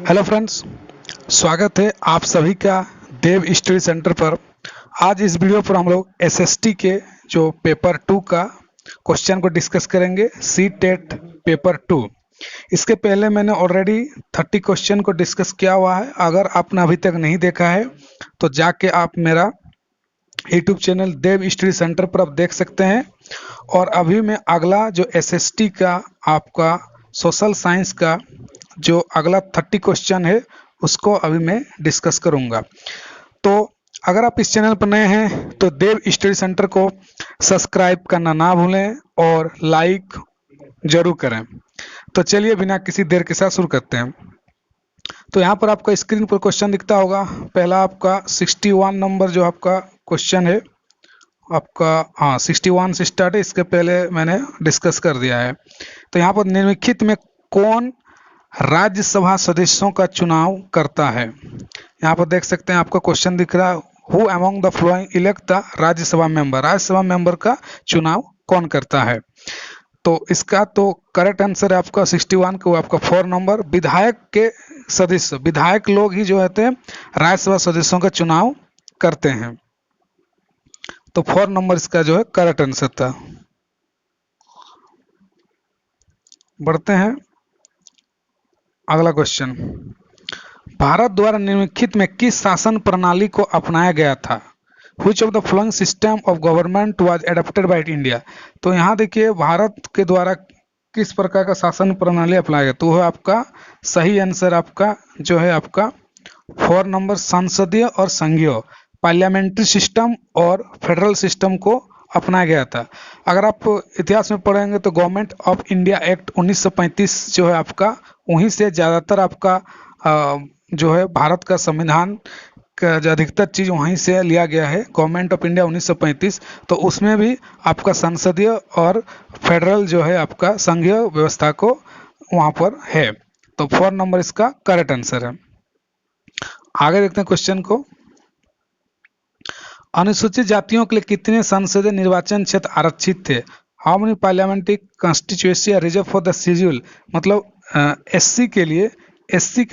Hello friends, स्वागत है आप सभी का देव स्टडी सेंटर पर। आज इस वीडियो पर हम लोग एसएसटी के जो पेपर 2 का क्वेश्चन को डिस्कस करेंगे, सी टेट पेपर 2। इसके पहले मैंने ऑलरेडी 30 क्वेश्चन को डिस्कस किया हुआ है। अगर आपने अभी तक नहीं देखा है तो जाके आप मेरा यूट्यूब चैनल देव स्टडी सेंटर पर आप देख सकते हैं। और अभी मैं अगला जो एसएसटी का आपका सोशल साइंस का जो अगला 30 क्वेश्चन है उसको अभी मैं डिस्कस करूंगा। तो अगर आप इस चैनल पर नए हैं तो देव स्टडी सेंटर को सब्सक्राइब करना ना भूलें और लाइक जरूर करें। तो चलिए बिना किसी देर के साथ शुरू करते हैं। तो यहाँ पर आपका स्क्रीन पर क्वेश्चन दिखता होगा। पहला आपका 61 नंबर जो आपका क्वेश्चन है आपका 61 से स्टार्ट है। इसके पहले मैंने डिस्कस कर दिया है। तो यहाँ पर निम्नलिखित में कौन राज्यसभा सदस्यों का चुनाव करता है? यहाँ पर देख सकते हैं आपका क्वेश्चन दिख रहा है, who among the following elect the Rajya Sabha member. Rajya Sabha member का चुनाव कौन करता है? तो इसका तो करेक्ट आंसर है आपका 61 को आपका 4 नंबर। विधायक के सदस्य, विधायक लोग ही जो होते हैं राज्यसभा सदस्यों का चुनाव करते हैं। तो 4 नंबर इसका जो है करेक्ट आंसर था। बढ़ते हैं अगला क्वेश्चन। भारत द्वारा निम्नलिखित में किस शासन प्रणाली को अपनाया गया था? Which of the following system of government was adopted by India? तो यहाँ देखिए भारत के द्वारा किस प्रकार का शासन प्रणाली अपनाया गया, तो वह आपका सही आंसर आपका जो है आपका 4 नंबर संसदीय और संघीय पार्लियामेंट्री सिस्टम और फेडरल सिस्टम को अपनाया गया था। अगर आप इतिहास में पढ़ेंगे तो गवर्नमेंट ऑफ इंडिया एक्ट 1935 जो है आपका वहीं से ज़्यादातर आपका जो है भारत का संविधान का जो अधिकतर चीज़ वहीं से लिया गया है। गवर्नमेंट ऑफ इंडिया 1935, तो उसमें भी आपका संसदीय और फेडरल जो है आपका संघीय व्यवस्था को वहाँ पर है। तो 4 नंबर इसका करेक्ट आंसर है। आगे देखते हैं क्वेश्चन को। अनुसूचित जातियों के लिए कितने संसदीय निर्वाचन क्षेत्र आरक्षित थे? How many parliamentary constituency are reserve for the schedule? मतलब एससी के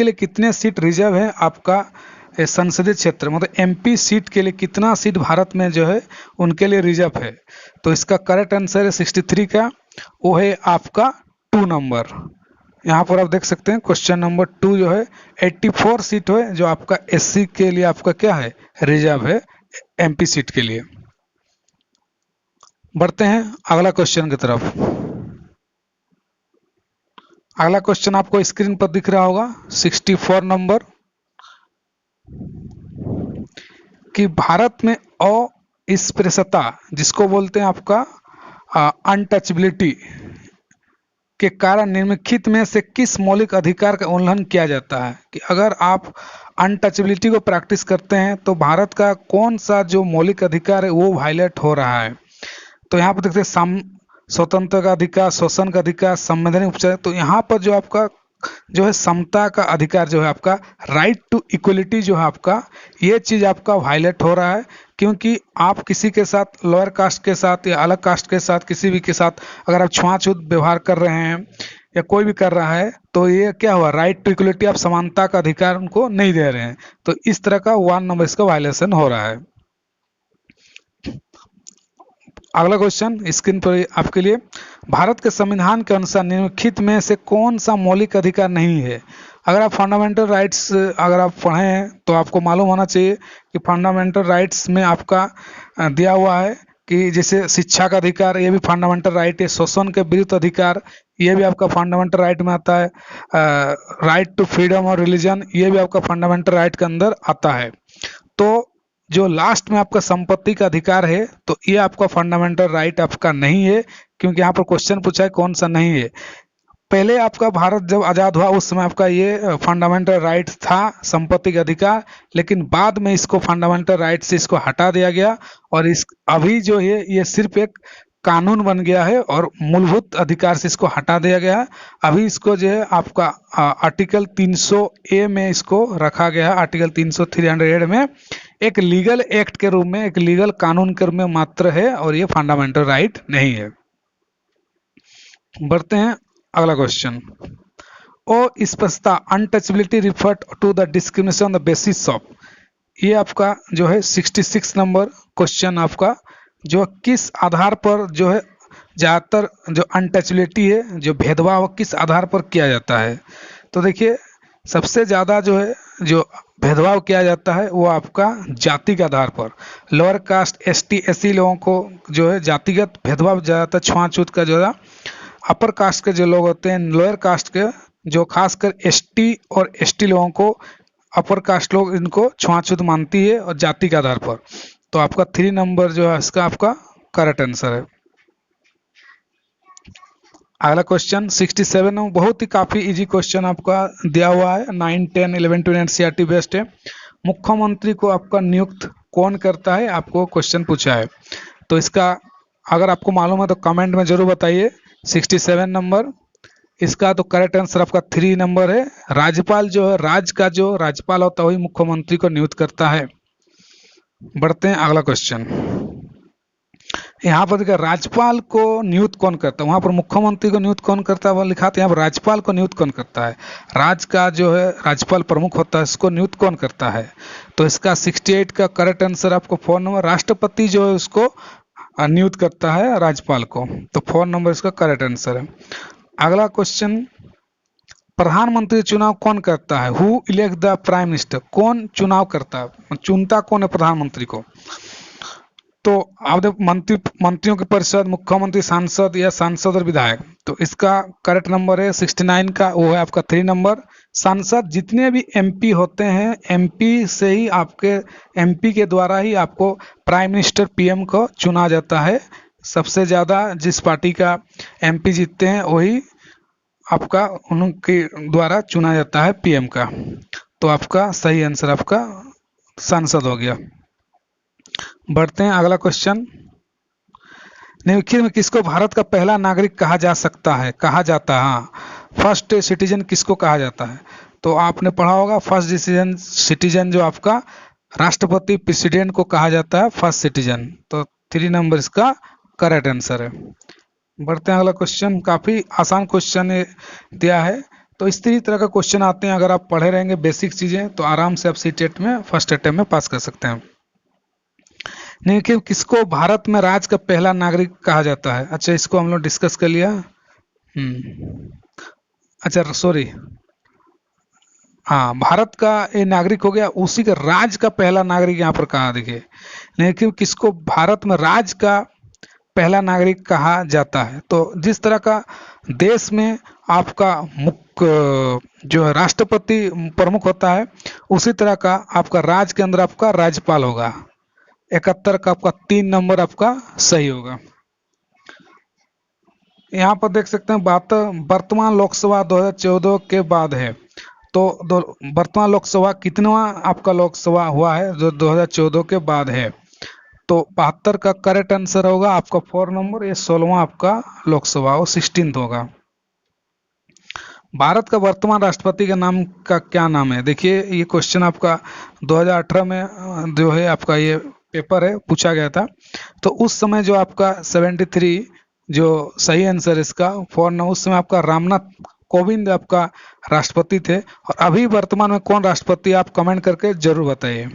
लिए कितने सीट रिजर्व है आपका संसदीय क्षेत्र, मतलब एमपी सीट के लिए कितना सीट भारत में जो है उनके लिए रिजर्व है? तो इसका करेक्ट आंसर है 63 का, वो है आपका 2 नंबर। यहाँ पर आप देख सकते हैं क्वेश्चन नंबर 2 जो है 84 सीट है जो आपका एससी के लिए आपका क्या है रिजर्व है एमपी सीट के लिए। बढ़ते हैं अगला क्वेश्चन की तरफ। अगला क्वेश्चन आपको स्क्रीन पर दिख रहा होगा 64 नंबर कि भारत में अस्पृश्यता जिसको बोलते हैं आपका अनटचबिलिटी के कारण निम्नलिखित में से किस मौलिक अधिकार का उल्लंघन किया जाता है? कि अगर आप अनटचबिलिटी को प्रैक्टिस करते हैं तो भारत का कौन सा जो मौलिक अधिकार है वो वायलेट हो रहा है? तो यहाँ पर देखते हैं स्वतंत्र का अधिकार, शोषण का अधिकार, संवैधानिक उपचार। तो यहाँ पर जो आपका जो है समता का अधिकार जो है आपका राइट टू इक्वलिटी जो है आपका ये चीज़ आपका वायलेट हो रहा है। क्योंकि आप किसी के साथ लोअर कास्ट के साथ या अलग कास्ट के साथ किसी भी के साथ अगर आप छुआछूत व्यवहार कर रहे हैं या कोई भी कर रहा है तो ये क्या हुआ, राइट टू इक्वलिटी, आप समानता का अधिकार उनको नहीं दे रहे हैं। तो इस तरह का 1 नंबर इसका वायलेशन हो रहा है। अगला क्वेश्चन स्क्रीन पर आपके लिए। भारत के संविधान के अनुसार निम्नलिखित में से कौन सा मौलिक अधिकार नहीं है? अगर आप फंडामेंटल राइट्स अगर आप पढ़े हैं तो आपको मालूम होना चाहिए कि फंडामेंटल राइट्स में आपका दिया हुआ है कि जैसे शिक्षा का अधिकार, ये भी फंडामेंटल राइट है। शोषण के विरुद्ध अधिकार, ये भी आपका फंडामेंटल राइट में आता है। राइट टू फ्रीडम और रिलीजन, ये भी आपका फंडामेंटल राइट के अंदर आता है। तो जो लास्ट में आपका संपत्ति का अधिकार है तो ये आपका फंडामेंटल राइट आपका नहीं है, क्योंकि यहाँ पर क्वेश्चन पूछा है कौन सा नहीं है। पहले आपका भारत जब आज़ाद हुआ उस समय आपका ये फंडामेंटल राइट था संपत्ति का अधिकार, लेकिन बाद में इसको फंडामेंटल राइट से इसको हटा दिया गया और इस अभी जो है ये सिर्फ एक कानून बन गया है और मूलभूत अधिकार से इसको हटा दिया गया है। अभी इसको जो है आपका आर्टिकल 300A में इसको रखा गया है। आर्टिकल 300 में एक लीगल एक्ट के रूप में, एक लीगल कानून के रूप में मात्र है और ये फंडामेंटल राइट नहीं है। बढ़ते हैं अगला क्वेश्चन। अस्पष्टता untouchability referred to the discrimination on the basis of, ये आपका जो है 66 नंबर क्वेश्चन आपका, जो किस आधार पर जो है ज़्यादातर जो अनटचेबिलिटी है, जो भेदभाव किस आधार पर किया जाता है। तो देखिए सबसे ज़्यादा जो है जो भेदभाव किया जाता है वो आपका जाति के आधार पर। लोअर कास्ट एसटी एससी लोगों को जो है जातिगत भेदभाव ज़्यादातर छुआछूत का जो है, अपर कास्ट के जो लोग होते हैं लोअर कास्ट के, जो खासकर एसटी और एसटी लोगों को अपर कास्ट लोग इनको छुआछूत मानती है और जाति के आधार पर। तो आपका 3 नंबर जो है इसका आपका करेक्ट आंसर है। अगला क्वेश्चन 67 में बहुत ही काफ़ी इजी क्वेश्चन आपका दिया हुआ है, 9, 10, 11, 12 एनसीईआरटी बेस्ड है। मुख्यमंत्री को आपका नियुक्त कौन करता है, आपको क्वेश्चन पूछा है। तो इसका अगर आपको मालूम है तो कमेंट में जरूर बताइए। 67 नंबर इसका तो करेक्ट आंसर आपका 3 नंबर है। राज्यपाल जो है, राज्य का जो राज्यपाल होता है वही मुख्यमंत्री को नियुक्त करता है। बढ़ते हैं अगला क्वेश्चन। यहाँ पर देखिए राज्यपाल को नियुक्त कौन करता है, वहां पर मुख्यमंत्री को नियुक्त कौन करता है वो लिखा था, यहाँ पर राज्यपाल को नियुक्त कौन करता है। राज्य का जो है राज्यपाल प्रमुख होता है, इसको नियुक्त कौन करता है। तो इसका 68 का करेक्ट आंसर आपको 4 नंबर, राष्ट्रपति जो है उसको नियुक्त करता है राज्यपाल को। तो 4 नंबर इसका करेक्ट आंसर है। अगला क्वेश्चन, प्रधानमंत्री चुनाव कौन करता है, who elect the prime minister, कौन चुनाव करता है, चुनता कौन है प्रधानमंत्री को। तो आप देखो मंत्रियों की परिषद, मुख्यमंत्री, सांसद या सांसद और विधायक। तो इसका करेक्ट नंबर है 69 का, वो है आपका 3 नंबर। सांसद जितने भी एमपी होते हैं, एमपी से ही आपके एमपी के द्वारा ही आपको प्राइम मिनिस्टर पीएम को चुना जाता है। सबसे ज़्यादा जिस पार्टी का एमपी जीतते हैं वही आपका उनके द्वारा चुना जाता है पीएम का। तो आपका सही आंसर आपका सांसद हो गया। बढ़ते हैं अगला क्वेश्चन, निम्नलिखित में किसको भारत का पहला नागरिक कहा जा सकता है, कहा जाता है, हाँ फर्स्ट सिटीजन किसको कहा जाता है। तो आपने पढ़ा होगा फर्स्ट सिटीजन जो आपका राष्ट्रपति प्रेसिडेंट को कहा जाता है फर्स्ट सिटीजन। तो 3 नंबर इसका करेक्ट आंसर है। बढ़ते हैं अगला क्वेश्चन, काफ़ी आसान क्वेश्चन दिया है। तो इस तरह का क्वेश्चन आते हैं, अगर आप पढ़े रहेंगे बेसिक चीज़ें तो आराम से आप सीटेट में फर्स्ट अटेम्प्ट में पास कर सकते हैं। लेकिन किसको भारत में राज्य का पहला नागरिक कहा जाता है। अच्छा इसको हम लोग डिस्कस कर लिया। अच्छा सॉरी, हाँ भारत का ये नागरिक हो गया, उसी का राज्य का पहला नागरिक यहाँ पर कहा। देखिए लेकिन किसको भारत में राज्य का पहला नागरिक कहा जाता है। तो जिस तरह का देश में आपका मुख्य जो है राष्ट्रपति प्रमुख होता है, उसी तरह का आपका राज्य के अंदर आपका राज्यपाल होगा। 71 का आपका 3 नंबर आपका सही होगा। यहाँ पर देख सकते हैं बात वर्तमान लोकसभा 2014 के बाद है। तो वर्तमान लोकसभा कितनवा आपका लोकसभा हुआ है जो 2014 के बाद है। तो 72 का करेक्ट आंसर होगा आपका 4 नंबर, ये 16वां आपका लोकसभा हो, 16th होगा। भारत का वर्तमान राष्ट्रपति के नाम का क्या नाम है। देखिए ये क्वेश्चन आपका 2018 में जो है आपका ये पेपर है पूछा गया था। तो उस समय जो आपका 73 जो सही आंसर इसका 4 नंबर, उस समय आपका रामनाथ कोविंद आपका राष्ट्रपति थे। और अभी वर्तमान में कौन राष्ट्रपति, आप कमेंट करके जरूर बताइए।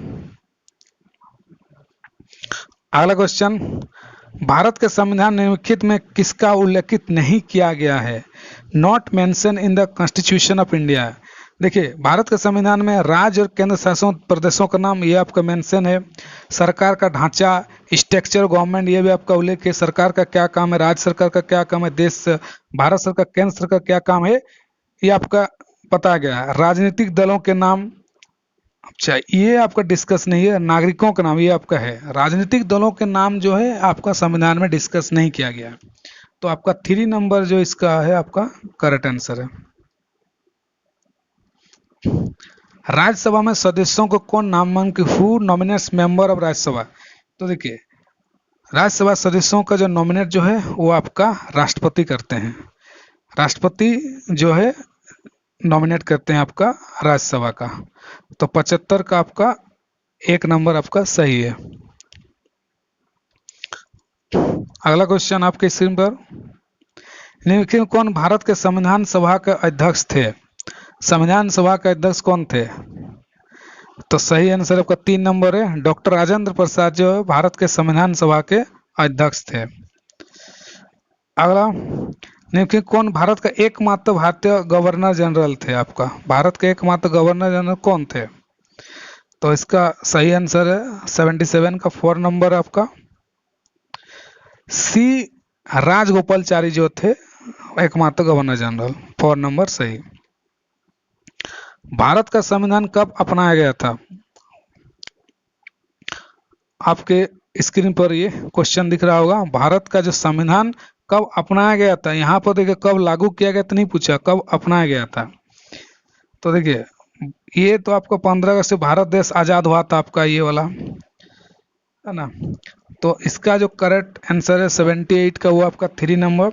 अगला क्वेश्चन, भारत के संविधान निम्नलिखित में किसका उल्लेखित नहीं किया गया है, not mention in the constitution of India. देखिए भारत के संविधान में राज्य और केंद्र शासित प्रदेशों का नाम ये आपका मेंशन है। सरकार का ढांचा, स्ट्रक्चर गवर्नमेंट, ये भी आपका उल्लेख है। सरकार का क्या काम है, राज्य सरकार का क्या काम है, देश भारत सरकार केंद्र सरकार क्या काम है, ये आपका बताया गया है। राजनीतिक दलों के नाम, अच्छा ये आपका डिस्कस नहीं है। नागरिकों का नाम ये आपका है। राजनीतिक दलों के नाम जो है आपका संविधान में डिस्कस नहीं किया गया। तो आपका 3 नंबर जो इसका है आपका करेक्ट आंसर है। राज्यसभा में सदस्यों को कौन नामांकित, who nominates member of Rajya Sabha. तो देखिए राज्यसभा सदस्यों का जो नॉमिनेट जो है वो आपका राष्ट्रपति करते हैं। राष्ट्रपति जो है नॉमिनेट करते हैं आपका राज्यसभा का। तो 75 का आपका 1 नंबर आपका सही है। अगला क्वेश्चन आपके स्क्रीन पर, निम्नलिखित कौन भारत के संविधान सभा के अध्यक्ष थे। संविधान सभा के अध्यक्ष कौन थे? तो सही आंसर आपका 3 नंबर है, डॉक्टर राजेंद्र प्रसाद जो है भारत के संविधान सभा के अध्यक्ष थे। अगला, देखिए कौन भारत का एकमात्र भारतीय गवर्नर जनरल थे? आपका भारत के एकमात्र गवर्नर जनरल कौन थे? तो इसका सही आंसर है 77 का 4 नंबर है आपका सी राजगोपालचारी जो थे एकमात्र गवर्नर जनरल, 4 नंबर सही। भारत का संविधान कब अपनाया गया था? आपके स्क्रीन पर ये क्वेश्चन दिख रहा होगा, भारत का जो संविधान कब अपनाया गया था। यहाँ पर देखिए कब लागू किया गया तो नहीं पूछा, कब अपनाया गया था। तो देखिए ये तो आपको 15 अगस्त से भारत देश आजाद हुआ था, आपका ये वाला है ना। तो इसका जो करेक्ट आंसर है 78 का, वो आपका 3 नंबर।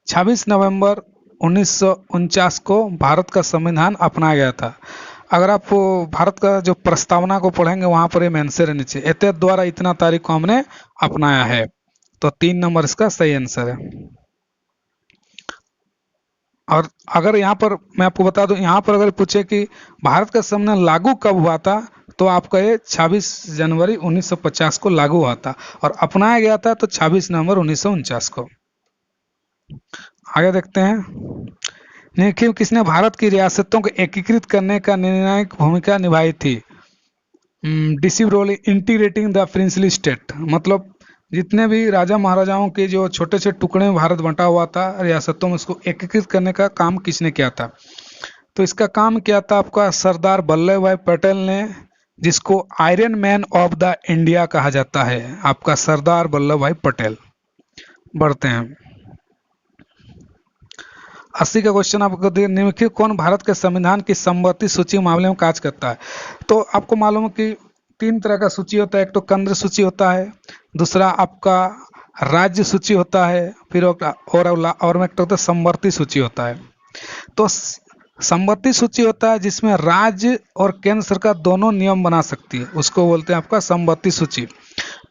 26 नवंबर 1949 को भारत का संविधान अपनाया गया था। अगर आप भारत का जो प्रस्तावना को पढ़ेंगे वहां पर ये मेंशन है नीचे, एतद द्वारा इतना तारीख को हमने अपनाया है। तो 3 नंबर इसका सही आंसर है। और अगर यहाँ पर मैं आपको बता दूं, यहाँ पर अगर पूछे कि भारत का संविधान लागू कब हुआ था, तो आपका ये 26 जनवरी 1950 को लागू हुआ था और अपनाया गया था तो 26 नवंबर 1949 को। आगे देखते हैं, देखिए किसने भारत की रियासतों को एकीकृत करने का निर्णायक भूमिका निभाई थी? Decisive role integrating the princely state, मतलब जितने भी राजा महाराजाओं के जो छोटे छोटे टुकड़े में भारत बंटा हुआ था रियासतों में, उसको एकीकृत करने का काम किसने किया था? तो इसका काम किया था आपका सरदार वल्लभ भाई पटेल ने, जिसको iron man of the India कहा जाता है, आपका सरदार वल्लभ भाई पटेल। बढ़ते हैं 80 का क्वेश्चन आपको, निम्नलिखित कौन भारत के संविधान की संबंधित सूची मामले में कार्य करता है? तो आपको मालूम है कि 3 तरह का सूची होता है, एक तो केंद्र सूची होता है, दूसरा आपका राज्य सूची होता है, फिर और में एक संवर्ती सूची होता है। तो संवर्ती सूची होता है जिसमें राज्य और केंद्र सरकार दोनों नियम बना सकती है, उसको बोलते हैं आपका संवर्ती सूची।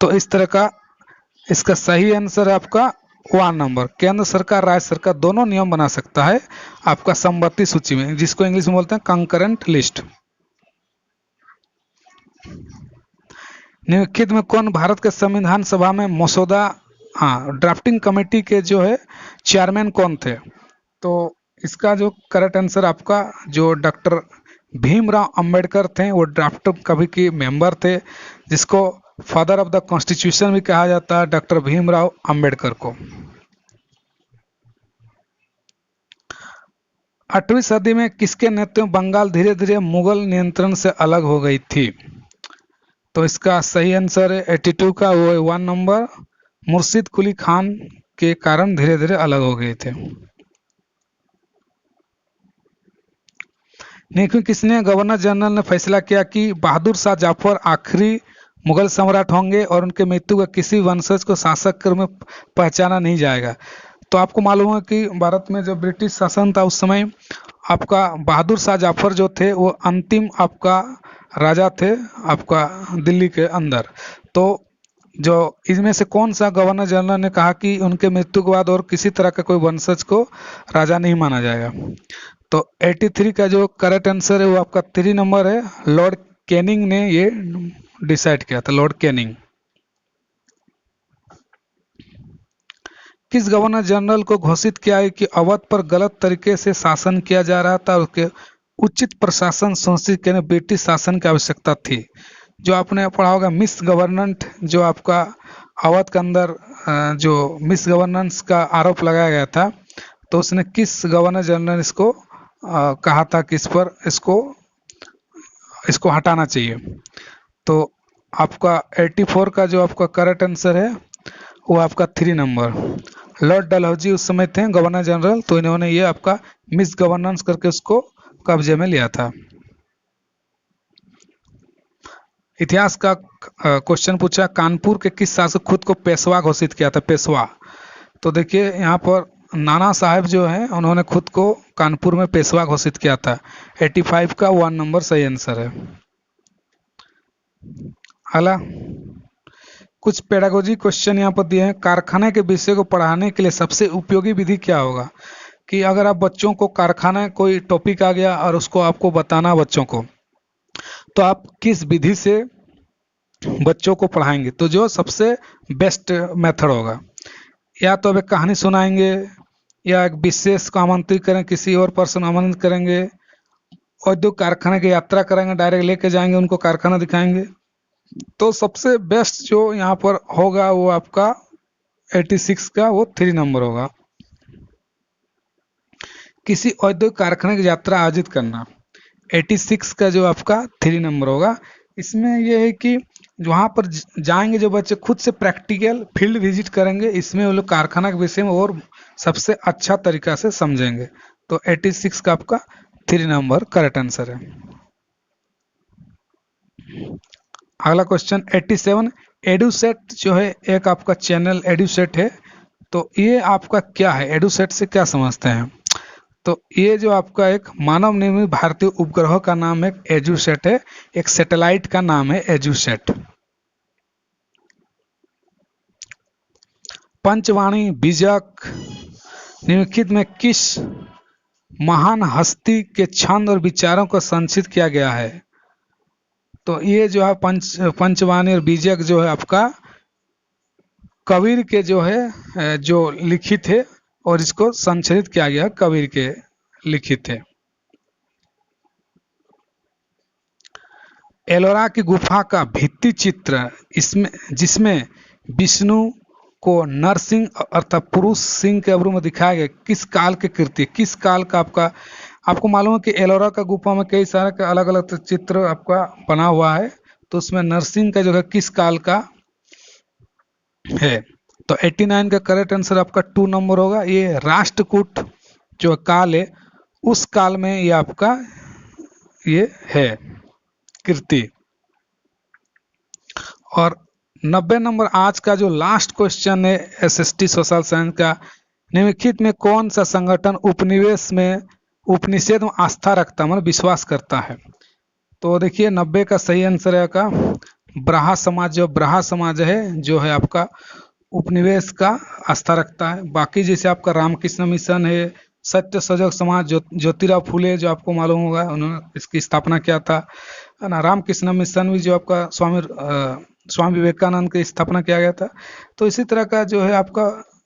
तो इस तरह का इसका सही आंसर है आपका 1 नंबर, केंद्र सरकार राज्य सरकार दोनों नियम बना सकता है आपका संवर्ती सूची में, जिसको इंग्लिश में बोलते हैं कंकरेंट लिस्ट। निम्नलिखित में कौन भारत के संविधान सभा में मसौदा ड्राफ्टिंग कमेटी के जो है चेयरमैन कौन थे? तो इसका जो करेक्ट आंसर आपका जो डॉक्टर भीमराव अंबेडकर थे, वो ड्राफ्टिंग कमेटी के मेंबर थे, जिसको फादर ऑफ द कॉन्स्टिट्यूशन भी कहा जाता है डॉक्टर भीमराव अंबेडकर को। 8वीं सदी में किसके नेतृत्व में बंगाल धीरे धीरे मुगल नियंत्रण से अलग हो गई थी? तो इसका सही आंसर है 82 का, वो 1 नंबर, मुर्शिद कुली खान के कारण धीरे धीरे अलग हो गए थे। लेकिन किसने गवर्नर जनरल ने फैसला किया कि बहादुर शाह जफर आखिरी मुगल सम्राट होंगे और उनके मृत्यु का किसी वंशज को शासक के रूप में पहचाना नहीं जाएगा? तो आपको मालूम है कि भारत में जो ब्रिटिश शासन था उस समय, आपका बहादुर शाह जफर जो थे वो अंतिम आपका राजा थे आपका दिल्ली के अंदर। तो जो इसमें से कौन सा गवर्नर जनरल ने कहा कि उनके मृत्यु के बाद और किसी तरह का कोई वंशज को राजा नहीं माना जाएगा? तो 83 का जो करेक्ट आंसर है वो आपका 3 नंबर है, लॉर्ड कैनिंग ने ये डिसाइड किया था, लॉर्ड कैनिंग। किस गवर्नर जनरल को घोषित किया है कि अवध पर गलत तरीके से शासन किया जा रहा था, उसके उचित प्रशासन सुनिश्चित करने ब्रिटिश शासन की आवश्यकता थी? जो आपने पढ़ा होगा मिस गवर्नेंट, जो आपका अवध के अंदर जो मिस गवर्नेंस का आरोप लगाया गया था, तो उसने किस गवर्नर जनरल इसको कहा था कि इस पर इसको हटाना चाहिए? तो आपका 84 का जो आपका करेक्ट आंसर है वो आपका 3 नंबर, लॉर्ड डलहौजी उस समय थे गवर्नर जनरल, तो इन्होंने ये आपका मिस गवर्नेंस करके उसको कब्जे में लिया था। इतिहास का क्वेश्चन पूछा, कानपुर के किस शासक खुद को पेशवा घोषित किया था? पेशवा, तो देखिए यहाँ पर नाना साहब जो है उन्होंने खुद को कानपुर में पेशवा घोषित किया था। 85 का 1 नंबर सही आंसर है। अगला कुछ पेडागोजी क्वेश्चन यहाँ पर दिए हैं, कारखाने के विषय को पढ़ाने के लिए सबसे उपयोगी विधि क्या होगा? कि अगर आप बच्चों को कारखाना कोई टॉपिक आ गया और उसको आपको बताना बच्चों को, तो आप किस विधि से बच्चों को पढ़ाएंगे, तो जो सबसे बेस्ट मेथड होगा, या तो अब एक कहानी सुनाएंगे, या एक विशेष को आमंत्रित करें, किसी और पर्सन आमंत्रित करेंगे, औद्योगिक कारखाने की यात्रा कराएंगे, डायरेक्ट लेके जाएंगे, उनको कारखाना दिखाएंगे। तो सबसे बेस्ट जो यहाँ पर होगा वो आपका 86 का वो 3 नंबर होगा। किसी औद्योगिक कारखाने की यात्रा आयोजित करना, 86 का जो आपका 3 नंबर होगा। इसमें यह है कि वहाँ पर जाएंगे जो बच्चे, खुद से प्रैक्टिकल फील्ड विजिट करेंगे, इसमें वो लोग कारखाना के विषय में और सबसे अच्छा तरीका से समझेंगे। तो 86 का आपका 3 नंबर करेक्ट आंसर है। अगला क्वेश्चन 87, एडुसेट जो है एक आपका चैनल एडुसेट है, तो ये आपका क्या है, एडुसेट से क्या समझते हैं? तो ये जो आपका एक मानव निर्मित भारतीय उपग्रह का नाम है एजुसेट है, एक सैटेलाइट का नाम है एजुसेट। पंचवाणी बीजक निम्नलिखित में किस महान हस्ती के छंद और विचारों को संचित किया गया है? तो ये जो है पंचवाणी और बीजक जो है आपका कबीर के जो है जो लिखित है, और इसको संशोधित किया गया कबीर के लिखित है। एलोरा की गुफा का भित्ति चित्र इसमें, जिसमें विष्णु को नरसिंह अर्थात पुरुष सिंह के रूप में दिखाया गया, किस काल की कृति, किस काल का आपको मालूम है कि एलोरा का गुफा में कई सारे अलग अलग चित्र आपका बना हुआ है, तो उसमें नरसिंह का जो है किस काल का है? तो 89 का करेक्ट आंसर आपका 2 नंबर होगा। ये राष्ट्रकूट जो काल है, उस काल में ये आपका ये है कृति। और 90 नंबर आज का जो लास्ट क्वेश्चन है एसएसटी सोशल साइंस का, निम्नलिखित में कौन सा संगठन उपनिषद में आस्था रखता है, मतलब विश्वास करता है? तो देखिए 90 का सही आंसर है का ब्राह्म समाज, जो ब्राह्म समाज है जो है आपका उपनिवेश का आस्था रखता है। बाकी जैसे आपका रामकृष्ण मिशन है, सत्य सजग समाज, ज्योतिराव फूले जो आपको मालूम होगा, उन्होंने इसकी स्थापना किया था, है ना। रामकृष्ण मिशन भी जो आपका स्वामी विवेकानंद की स्थापना किया गया था। तो इसी तरह का जो है आपका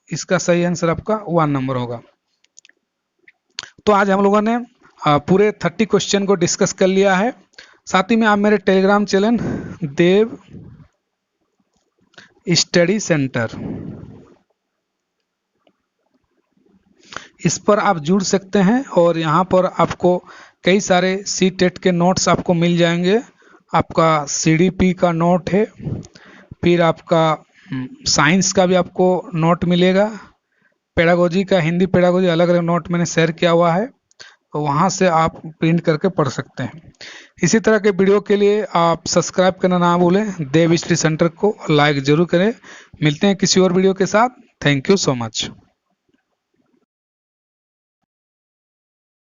इसका सही आंसर आपका 1 नंबर होगा। तो आज हम लोगों ने पूरे 30 क्वेश्चन को डिस्कस कर लिया है। साथ ही में आप मेरे टेलीग्राम चैनल देव स्टडी सेंटर, इस पर आप जुड़ सकते हैं, और यहाँ पर आपको कई सारे सी-टेट के नोट्स आपको मिल जाएंगे। आपका सीडीपी का नोट है, फिर आपका साइंस का भी आपको नोट मिलेगा, पेडागोजी का, हिंदी पेडागोजी अलग अलग नोट मैंने शेयर किया हुआ है, तो वहाँ से आप प्रिंट करके पढ़ सकते हैं। इसी तरह के वीडियो के लिए आप सब्सक्राइब करना ना भूलें, देव स्टडी सेंटर को लाइक जरूर करें। मिलते हैं किसी और वीडियो के साथ। Thank you so much.